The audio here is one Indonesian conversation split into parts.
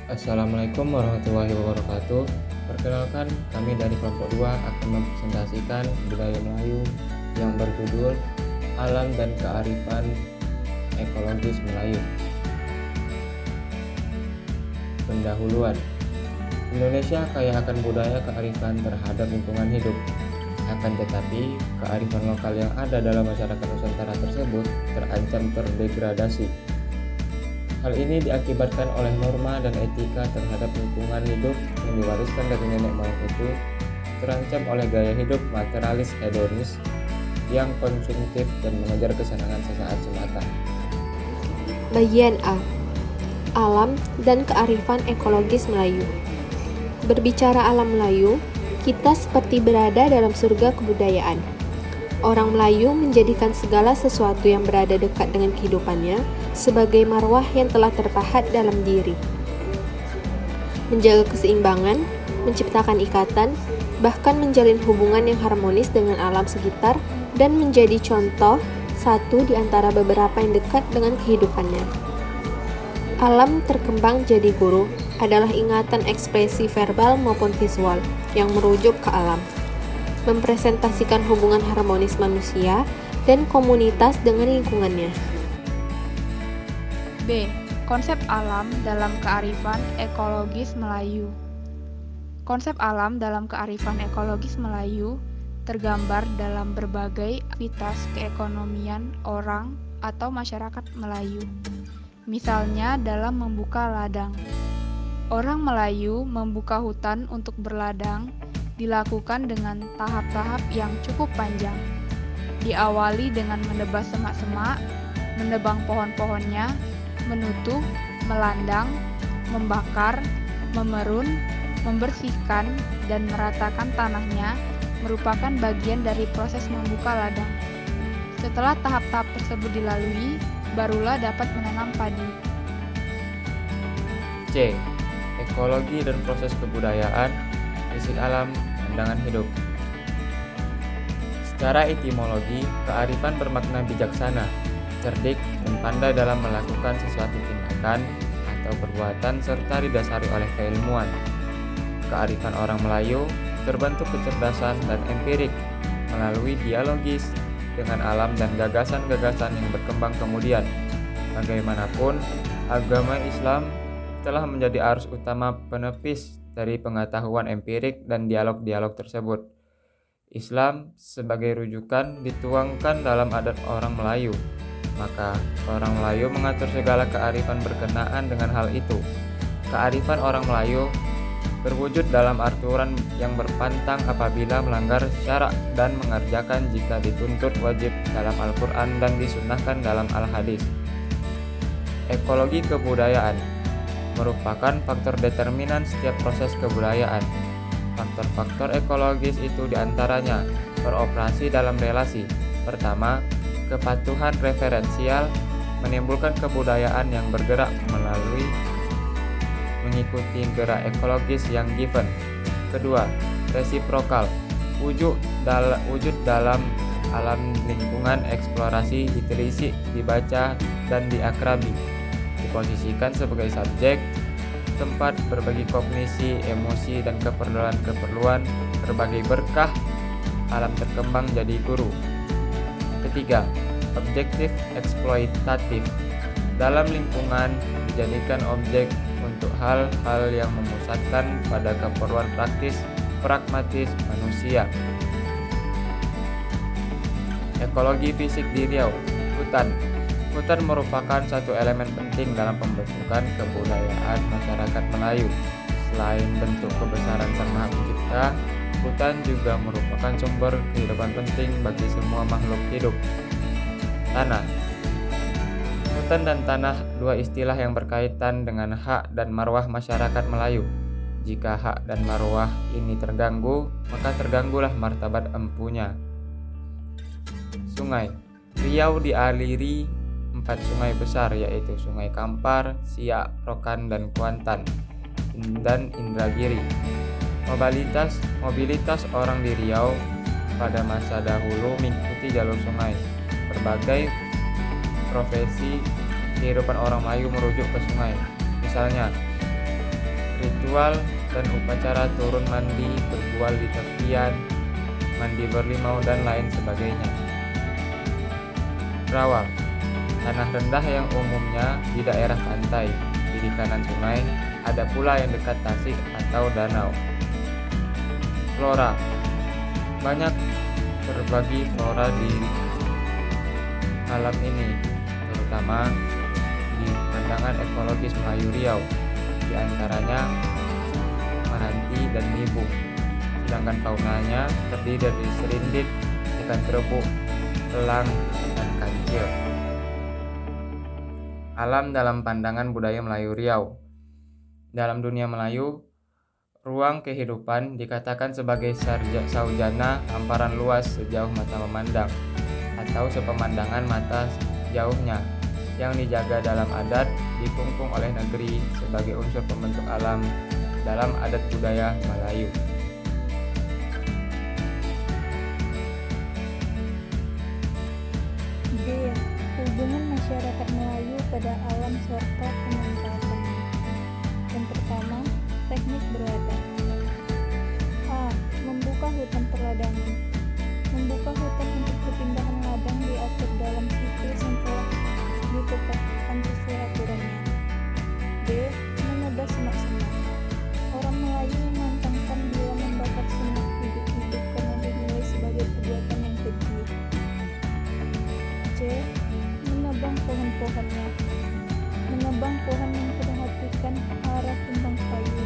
Assalamualaikum warahmatullahi wabarakatuh. Perkenalkan, kami dari kelompok 2 akan mempresentasikan budaya Melayu yang berjudul Alam dan Kearifan Ekologis Melayu. Pendahuluan. Indonesia kaya akan budaya kearifan terhadap lingkungan hidup. Akan tetapi, kearifan lokal yang ada dalam masyarakat Nusantara tersebut terancam terdegradasi. Hal ini diakibatkan oleh norma dan etika terhadap lingkungan hidup yang diwariskan dari nenek moyang itu terancam oleh gaya hidup materialis hedonis yang konsumtif dan mengejar kesenangan sesaat semata. Bagian A. Alam dan kearifan ekologis Melayu. Berbicara alam Melayu, kita seperti berada dalam surga kebudayaan. Orang Melayu menjadikan segala sesuatu yang berada dekat dengan kehidupannya sebagai marwah yang telah terpahat dalam diri. Menjaga keseimbangan, menciptakan ikatan, bahkan menjalin hubungan yang harmonis dengan alam sekitar dan menjadi contoh satu di antara beberapa yang dekat dengan kehidupannya. Alam terkembang jadi guru adalah ingatan ekspresi verbal maupun visual yang merujuk ke alam, mempresentasikan hubungan harmonis manusia dan komunitas dengan lingkungannya. B. Konsep alam dalam kearifan ekologis Melayu. Konsep alam dalam kearifan ekologis Melayu tergambar dalam berbagai aktivitas keekonomian orang atau masyarakat Melayu. Misalnya dalam membuka ladang. Orang Melayu membuka hutan untuk berladang dilakukan dengan tahap-tahap yang cukup panjang. Diawali dengan menebas semak-semak, menebang pohon-pohonnya, menutup, melandang, membakar, memerun, membersihkan, dan meratakan tanahnya merupakan bagian dari proses membuka ladang. Setelah tahap-tahap tersebut dilalui, barulah dapat menanam padi. C. Ekologi dan proses kebudayaan, fisik alam, pandangan hidup. Secara etimologi, kearifan bermakna bijaksana, cerdik, dan pandai dalam melakukan sesuatu tindakan atau perbuatan serta didasari oleh keilmuan. Kearifan orang Melayu terbentuk kecerdasan dan empirik melalui dialogis dengan alam dan gagasan-gagasan yang berkembang kemudian. Bagaimanapun, agama Islam telah menjadi arus utama penepis dari pengetahuan empirik dan dialog-dialog tersebut. Islam sebagai rujukan dituangkan dalam adat orang Melayu, maka orang Melayu mengatur segala kearifan berkenaan dengan hal itu. Kearifan orang Melayu berwujud dalam aturan yang berpantang apabila melanggar syarak dan mengerjakan jika dituntut wajib dalam Al-Quran dan disunnahkan dalam Al-Hadis. Ekologi kebudayaan merupakan faktor determinan setiap proses kebudayaan. Faktor-faktor ekologis itu diantaranya beroperasi dalam relasi. Pertama, kepatuhan referensial menimbulkan kebudayaan yang bergerak melalui mengikuti gerak ekologis yang given. Kedua, resiprokal, wujud dalam alam lingkungan eksplorasi, ditelisik, dibaca, dan diakrabi. Diposisikan sebagai subjek, tempat berbagi kognisi, emosi, dan keperluan berbagai berkah, alam terkembang jadi guru. Ketiga, objektif eksploitatif, dalam lingkungan dijadikan objek untuk hal-hal yang memusatkan pada keperluan praktis, pragmatis manusia. Ekologi fisik di Riau. Hutan merupakan satu elemen penting dalam pembentukan kebudayaan masyarakat Melayu. Selain bentuk kebesaran Sang Maha Pencipta, hutan juga merupakan sumber kehidupan penting bagi semua makhluk hidup. Tanah. Hutan dan tanah, dua istilah yang berkaitan dengan hak dan marwah masyarakat Melayu. Jika hak dan marwah ini terganggu, maka terganggulah martabat empunya. Sungai. Riau dialiri 4 sungai besar, yaitu Sungai Kampar, Siak, Rokan, dan Kuantan, dan Indragiri. Mobilitas orang di Riau pada masa dahulu mengikuti jalur sungai. Berbagai profesi kehidupan orang Melayu merujuk ke sungai. Misalnya, ritual dan upacara turun mandi, berbual di tepian, mandi berlimau, dan lain sebagainya. Rawa, tanah rendah yang umumnya di daerah pantai, di kanan sungai, ada pula yang dekat tasik atau danau. Flora, banyak berbagi flora di alam ini, terutama di pandangan ekologis Melayu Riau, di antaranya Meranti dan Nibung. Sedangkan faunanya terdiri dari serindit, ikan terbuk, elang, dan kancil. Alam dalam pandangan budaya Melayu Riau. Dalam dunia Melayu, ruang kehidupan dikatakan sebagai saujana hamparan luas sejauh mata memandang atau sepemandangan mata jauhnya yang dijaga dalam adat, dikungkung oleh negeri sebagai unsur pembentuk alam dalam adat budaya Melayu. D. Hubungan masyarakat Melayu pada alam serta pemanfaatannya. Yang pertama, teknik berladang. A. Membuka hutan perladangan. Membuka hutan untuk perpindahan ladang diatur dalam siklus yang telah ditetapkan sesuai aturannya. B. Menebas semak-semak. Orang Melayu menantangkan bila membakar semak hidup-hidup karena dinilai sebagai perbuatan yang keji. C. Menebang pohon-pohonnya. Menebang pohon yang memperhatikan arah tumbang kayu.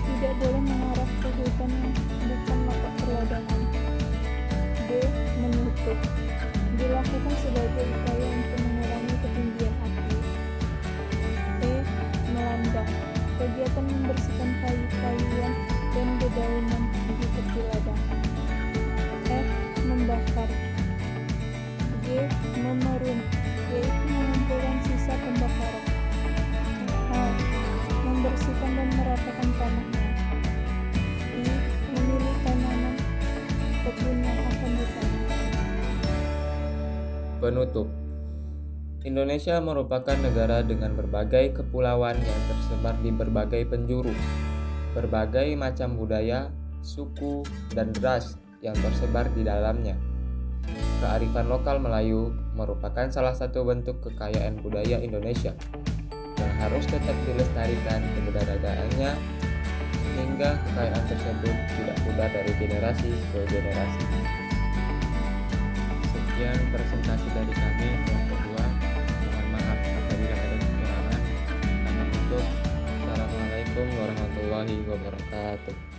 Tidak boleh mengarah ke hutan yang bukan lapak perladangan. D. Menutup. Dilakukan sebagai upaya untuk mengurangi ketinggian api. E. Melandang. Kegiatan membersihkan kayu-kayuan dan dedaunan di tepi ladang. F. Membakar. G. Memerun, yaitu mengumpulkan sisa pembakaran. H. Membersihkan dan meratakan tanahnya. I. Memilih tanaman kebun yang akan ditanam. Penutup. Indonesia merupakan negara dengan berbagai kepulauan yang tersebar di berbagai penjuru, berbagai macam budaya, suku, dan ras yang tersebar di dalamnya. Kearifan lokal Melayu merupakan salah satu bentuk kekayaan budaya Indonesia yang harus tetap dilestarikan keberadaannya sehingga kekayaan tersebut tidak pudar dari generasi ke generasi. Sekian presentasi dari kami yang kedua. Mohon maaf apabila ada kekurangan. Kami tutup. Assalamualaikum warahmatullahi wabarakatuh.